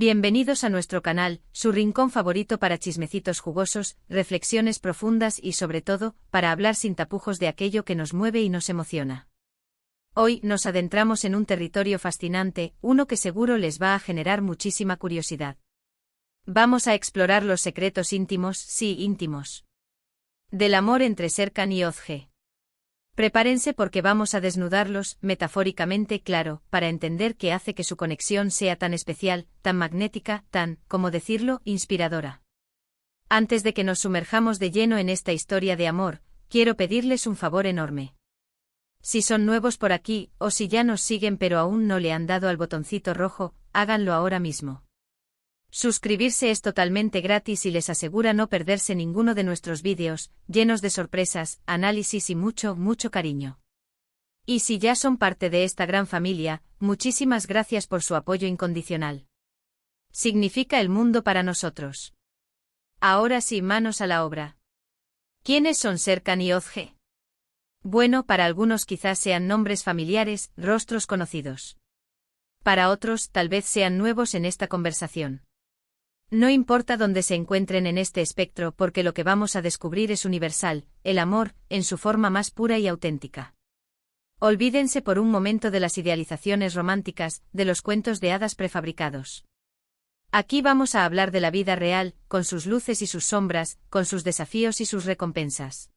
Bienvenidos a nuestro canal, su rincón favorito para chismecitos jugosos, reflexiones profundas y sobre todo, para hablar sin tapujos de aquello que nos mueve y nos emociona. Hoy nos adentramos en un territorio fascinante, uno que seguro les va a generar muchísima curiosidad. Vamos a explorar los secretos íntimos, sí, íntimos, del amor entre Serkan y Özge. Prepárense porque vamos a desnudarlos, metafóricamente claro, para entender qué hace que su conexión sea tan especial, tan magnética, tan, ¿cómo decirlo?, inspiradora. Antes de que nos sumerjamos de lleno en esta historia de amor, quiero pedirles un favor enorme. Si son nuevos por aquí, o si ya nos siguen pero aún no le han dado al botoncito rojo, háganlo ahora mismo. Suscribirse es totalmente gratis y les asegura no perderse ninguno de nuestros vídeos, llenos de sorpresas, análisis y mucho, mucho cariño. Y si ya son parte de esta gran familia, muchísimas gracias por su apoyo incondicional. Significa el mundo para nosotros. Ahora sí, manos a la obra. ¿Quiénes son Serkan y Özge? Bueno, para algunos quizás sean nombres familiares, rostros conocidos. Para otros, tal vez sean nuevos en esta conversación. No importa dónde se encuentren en este espectro porque lo que vamos a descubrir es universal, el amor, en su forma más pura y auténtica. Olvídense por un momento de las idealizaciones románticas, de los cuentos de hadas prefabricados. Aquí vamos a hablar de la vida real, con sus luces y sus sombras, con sus desafíos y sus recompensas.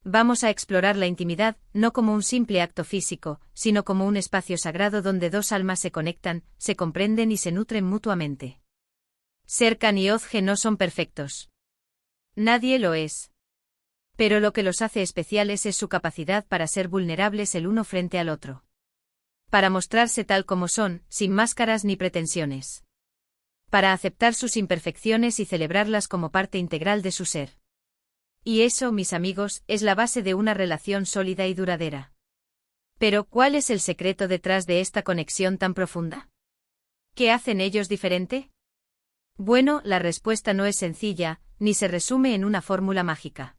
Vamos a explorar la intimidad, no como un simple acto físico, sino como un espacio sagrado donde dos almas se conectan, se comprenden y se nutren mutuamente. Serkan y Özge no son perfectos. Nadie lo es. Pero lo que los hace especiales es su capacidad para ser vulnerables el uno frente al otro. Para mostrarse tal como son, sin máscaras ni pretensiones. Para aceptar sus imperfecciones y celebrarlas como parte integral de su ser. Y eso, mis amigos, es la base de una relación sólida y duradera. Pero, ¿cuál es el secreto detrás de esta conexión tan profunda? ¿Qué hacen ellos diferente? Bueno, la respuesta no es sencilla, ni se resume en una fórmula mágica.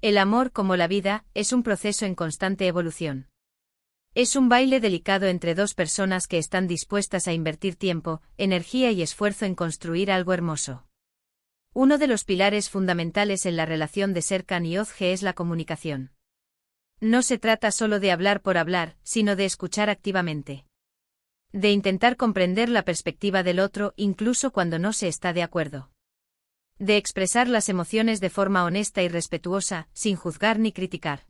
El amor, como la vida, es un proceso en constante evolución. Es un baile delicado entre dos personas que están dispuestas a invertir tiempo, energía y esfuerzo en construir algo hermoso. Uno de los pilares fundamentales en la relación de Serkan y Özge es la comunicación. No se trata solo de hablar por hablar, sino de escuchar activamente. De intentar comprender la perspectiva del otro incluso cuando no se está de acuerdo. De expresar las emociones de forma honesta y respetuosa, sin juzgar ni criticar.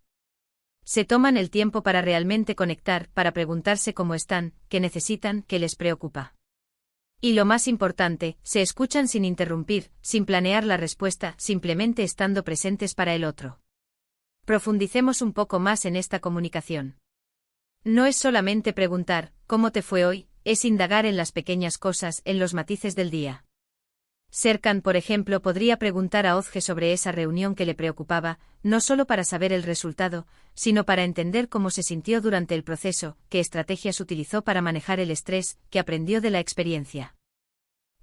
Se toman el tiempo para realmente conectar, para preguntarse cómo están, qué necesitan, qué les preocupa. Y lo más importante, se escuchan sin interrumpir, sin planear la respuesta, simplemente estando presentes para el otro. Profundicemos un poco más en esta comunicación. No es solamente preguntar, ¿cómo te fue hoy?, es indagar en las pequeñas cosas, en los matices del día. Serkan, por ejemplo, podría preguntar a Özge sobre esa reunión que le preocupaba, no solo para saber el resultado, sino para entender cómo se sintió durante el proceso, qué estrategias utilizó para manejar el estrés, qué aprendió de la experiencia.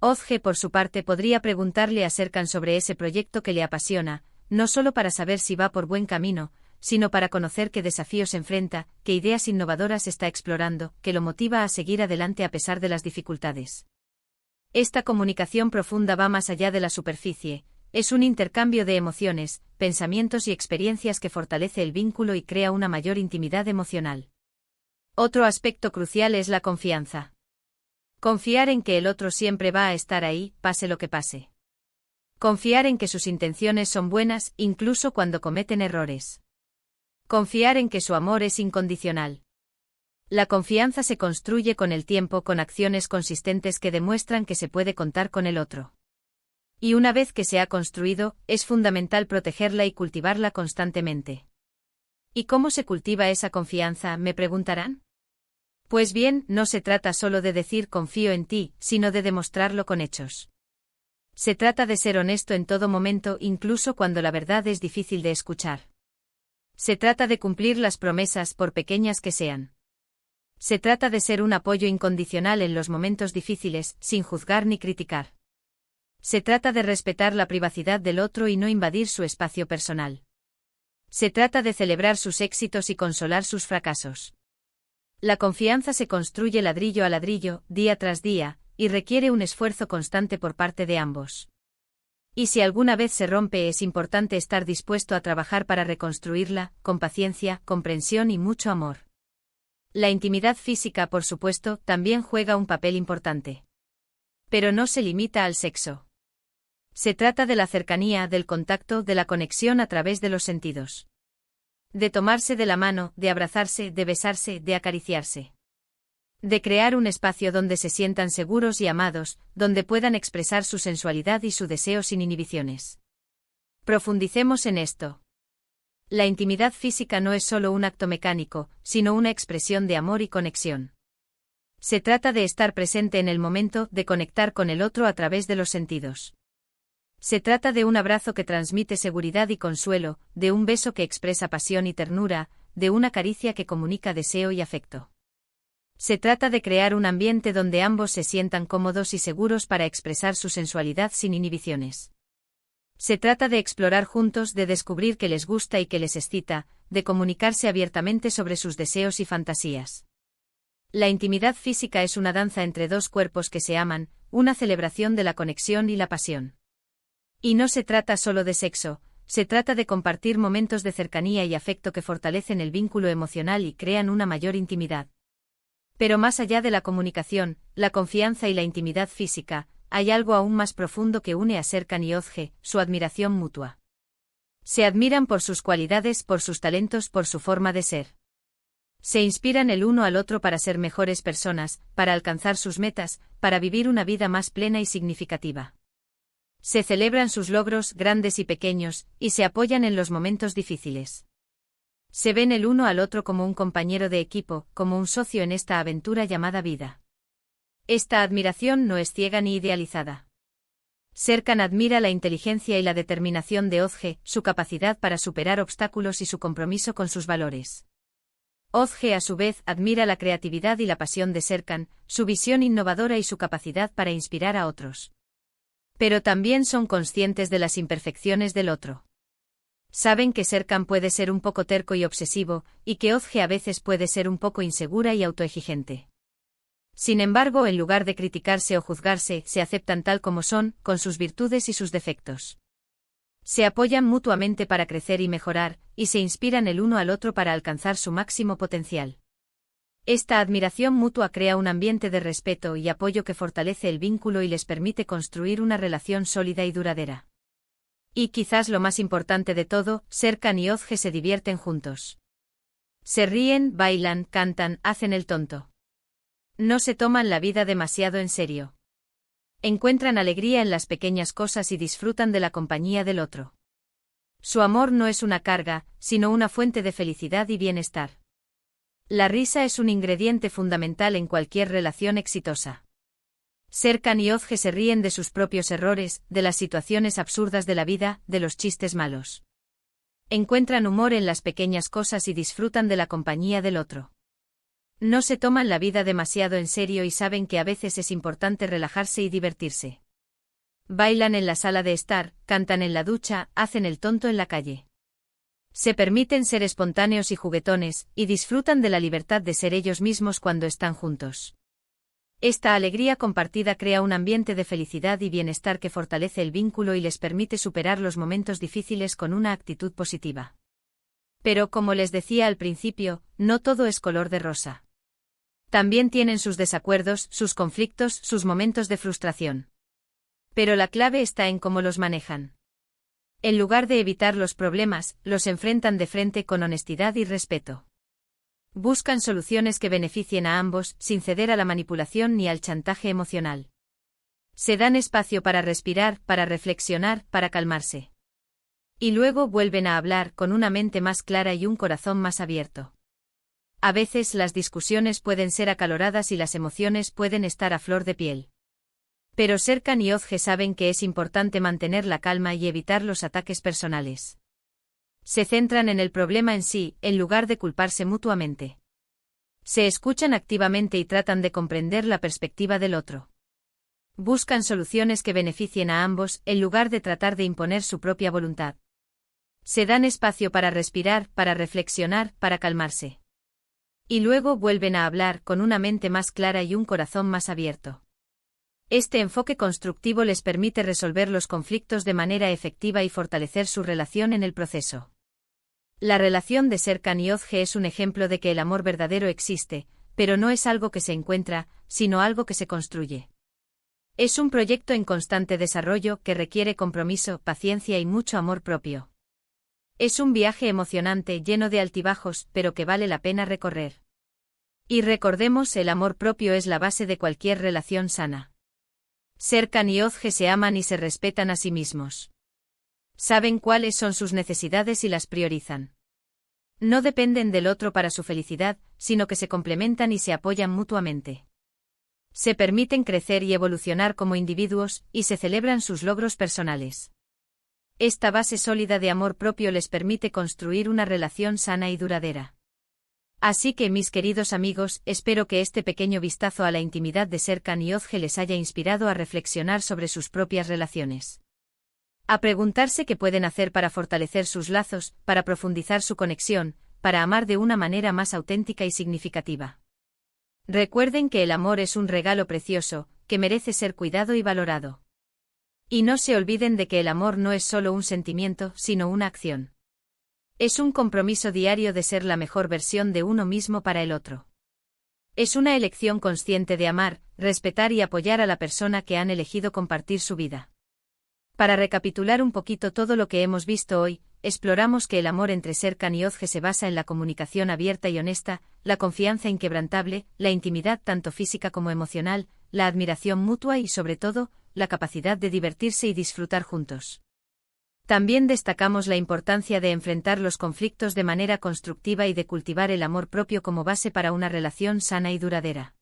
Özge, por su parte, podría preguntarle a Serkan sobre ese proyecto que le apasiona, no solo para saber si va por buen camino, sino para conocer qué desafíos enfrenta, qué ideas innovadoras está explorando, que lo motiva a seguir adelante a pesar de las dificultades. Esta comunicación profunda va más allá de la superficie, es un intercambio de emociones, pensamientos y experiencias que fortalece el vínculo y crea una mayor intimidad emocional. Otro aspecto crucial es la confianza. Confiar en que el otro siempre va a estar ahí, pase lo que pase. Confiar en que sus intenciones son buenas, incluso cuando cometen errores. Confiar en que su amor es incondicional. La confianza se construye con el tiempo con acciones consistentes que demuestran que se puede contar con el otro. Y una vez que se ha construido, es fundamental protegerla y cultivarla constantemente. ¿Y cómo se cultiva esa confianza?, me preguntarán. Pues bien, no se trata solo de decir confío en ti, sino de demostrarlo con hechos. Se trata de ser honesto en todo momento, incluso cuando la verdad es difícil de escuchar. Se trata de cumplir las promesas por pequeñas que sean. Se trata de ser un apoyo incondicional en los momentos difíciles, sin juzgar ni criticar. Se trata de respetar la privacidad del otro y no invadir su espacio personal. Se trata de celebrar sus éxitos y consolar sus fracasos. La confianza se construye ladrillo a ladrillo, día tras día, y requiere un esfuerzo constante por parte de ambos. Y si alguna vez se rompe, es importante estar dispuesto a trabajar para reconstruirla, con paciencia, comprensión y mucho amor. La intimidad física, por supuesto, también juega un papel importante. Pero no se limita al sexo. Se trata de la cercanía, del contacto, de la conexión a través de los sentidos. De tomarse de la mano, de abrazarse, de besarse, de acariciarse. De crear un espacio donde se sientan seguros y amados, donde puedan expresar su sensualidad y su deseo sin inhibiciones. Profundicemos en esto. La intimidad física no es solo un acto mecánico, sino una expresión de amor y conexión. Se trata de estar presente en el momento, de conectar con el otro a través de los sentidos. Se trata de un abrazo que transmite seguridad y consuelo, de un beso que expresa pasión y ternura, de una caricia que comunica deseo y afecto. Se trata de crear un ambiente donde ambos se sientan cómodos y seguros para expresar su sensualidad sin inhibiciones. Se trata de explorar juntos, de descubrir qué les gusta y qué les excita, de comunicarse abiertamente sobre sus deseos y fantasías. La intimidad física es una danza entre dos cuerpos que se aman, una celebración de la conexión y la pasión. Y no se trata solo de sexo, se trata de compartir momentos de cercanía y afecto que fortalecen el vínculo emocional y crean una mayor intimidad. Pero más allá de la comunicación, la confianza y la intimidad física, hay algo aún más profundo que une a Serkan y Özge, su admiración mutua. Se admiran por sus cualidades, por sus talentos, por su forma de ser. Se inspiran el uno al otro para ser mejores personas, para alcanzar sus metas, para vivir una vida más plena y significativa. Se celebran sus logros, grandes y pequeños, y se apoyan en los momentos difíciles. Se ven el uno al otro como un compañero de equipo, como un socio en esta aventura llamada vida. Esta admiración no es ciega ni idealizada. Serkan admira la inteligencia y la determinación de Özge, su capacidad para superar obstáculos y su compromiso con sus valores. Özge, a su vez, admira la creatividad y la pasión de Serkan, su visión innovadora y su capacidad para inspirar a otros. Pero también son conscientes de las imperfecciones del otro. Saben que Serkan puede ser un poco terco y obsesivo, y que Özge a veces puede ser un poco insegura y autoexigente. Sin embargo, en lugar de criticarse o juzgarse, se aceptan tal como son, con sus virtudes y sus defectos. Se apoyan mutuamente para crecer y mejorar, y se inspiran el uno al otro para alcanzar su máximo potencial. Esta admiración mutua crea un ambiente de respeto y apoyo que fortalece el vínculo y les permite construir una relación sólida y duradera. Y quizás lo más importante de todo, Serkan y Özge se divierten juntos. Se ríen, bailan, cantan, hacen el tonto. No se toman la vida demasiado en serio. Encuentran alegría en las pequeñas cosas y disfrutan de la compañía del otro. Su amor no es una carga, sino una fuente de felicidad y bienestar. La risa es un ingrediente fundamental en cualquier relación exitosa. Serkan y Özge se ríen de sus propios errores, de las situaciones absurdas de la vida, de los chistes malos. Encuentran humor en las pequeñas cosas y disfrutan de la compañía del otro. No se toman la vida demasiado en serio y saben que a veces es importante relajarse y divertirse. Bailan en la sala de estar, cantan en la ducha, hacen el tonto en la calle. Se permiten ser espontáneos y juguetones, y disfrutan de la libertad de ser ellos mismos cuando están juntos. Esta alegría compartida crea un ambiente de felicidad y bienestar que fortalece el vínculo y les permite superar los momentos difíciles con una actitud positiva. Pero como les decía al principio, no todo es color de rosa. También tienen sus desacuerdos, sus conflictos, sus momentos de frustración. Pero la clave está en cómo los manejan. En lugar de evitar los problemas, los enfrentan de frente con honestidad y respeto. Buscan soluciones que beneficien a ambos, sin ceder a la manipulación ni al chantaje emocional. Se dan espacio para respirar, para reflexionar, para calmarse. Y luego vuelven a hablar con una mente más clara y un corazón más abierto. A veces las discusiones pueden ser acaloradas y las emociones pueden estar a flor de piel. Pero Serkan y Özge saben que es importante mantener la calma y evitar los ataques personales. Se centran en el problema en sí, en lugar de culparse mutuamente. Se escuchan activamente y tratan de comprender la perspectiva del otro. Buscan soluciones que beneficien a ambos, en lugar de tratar de imponer su propia voluntad. Se dan espacio para respirar, para reflexionar, para calmarse. Y luego vuelven a hablar con una mente más clara y un corazón más abierto. Este enfoque constructivo les permite resolver los conflictos de manera efectiva y fortalecer su relación en el proceso. La relación de Serkan y Özge es un ejemplo de que el amor verdadero existe, pero no es algo que se encuentra, sino algo que se construye. Es un proyecto en constante desarrollo que requiere compromiso, paciencia y mucho amor propio. Es un viaje emocionante lleno de altibajos, pero que vale la pena recorrer. Y recordemos, el amor propio es la base de cualquier relación sana. Serkan y Özge se aman y se respetan a sí mismos. Saben cuáles son sus necesidades y las priorizan. No dependen del otro para su felicidad, sino que se complementan y se apoyan mutuamente. Se permiten crecer y evolucionar como individuos, y se celebran sus logros personales. Esta base sólida de amor propio les permite construir una relación sana y duradera. Así que, mis queridos amigos, espero que este pequeño vistazo a la intimidad de Serkan y Özge les haya inspirado a reflexionar sobre sus propias relaciones. A preguntarse qué pueden hacer para fortalecer sus lazos, para profundizar su conexión, para amar de una manera más auténtica y significativa. Recuerden que el amor es un regalo precioso, que merece ser cuidado y valorado. Y no se olviden de que el amor no es solo un sentimiento, sino una acción. Es un compromiso diario de ser la mejor versión de uno mismo para el otro. Es una elección consciente de amar, respetar y apoyar a la persona que han elegido compartir su vida. Para recapitular un poquito todo lo que hemos visto hoy, exploramos que el amor entre Serkan y Özge se basa en la comunicación abierta y honesta, la confianza inquebrantable, la intimidad tanto física como emocional, la admiración mutua y, sobre todo, la capacidad de divertirse y disfrutar juntos. También destacamos la importancia de enfrentar los conflictos de manera constructiva y de cultivar el amor propio como base para una relación sana y duradera.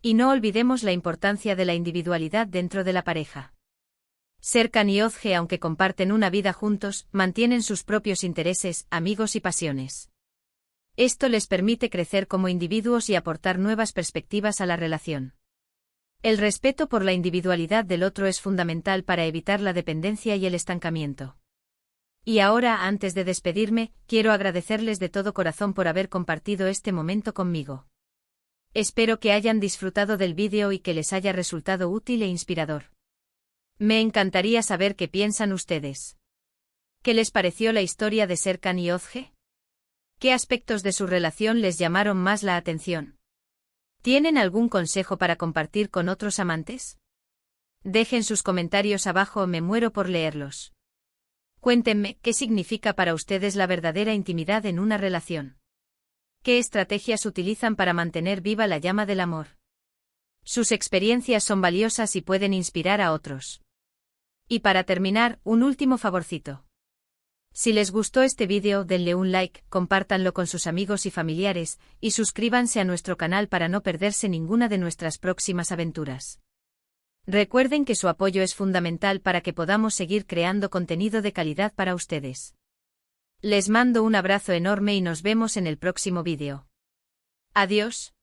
Y no olvidemos la importancia de la individualidad dentro de la pareja. Serkan y Özge, aunque comparten una vida juntos, mantienen sus propios intereses, amigos y pasiones. Esto les permite crecer como individuos y aportar nuevas perspectivas a la relación. El respeto por la individualidad del otro es fundamental para evitar la dependencia y el estancamiento. Y ahora, antes de despedirme, quiero agradecerles de todo corazón por haber compartido este momento conmigo. Espero que hayan disfrutado del vídeo y que les haya resultado útil e inspirador. Me encantaría saber qué piensan ustedes. ¿Qué les pareció la historia de Serkan y Özge? ¿Qué aspectos de su relación les llamaron más la atención? ¿Tienen algún consejo para compartir con otros amantes? Dejen sus comentarios abajo, me muero por leerlos. Cuéntenme, ¿qué significa para ustedes la verdadera intimidad en una relación? ¿Qué estrategias utilizan para mantener viva la llama del amor? Sus experiencias son valiosas y pueden inspirar a otros. Y para terminar, un último favorcito. Si les gustó este vídeo, denle un like, compártanlo con sus amigos y familiares, y suscríbanse a nuestro canal para no perderse ninguna de nuestras próximas aventuras. Recuerden que su apoyo es fundamental para que podamos seguir creando contenido de calidad para ustedes. Les mando un abrazo enorme y nos vemos en el próximo vídeo. Adiós.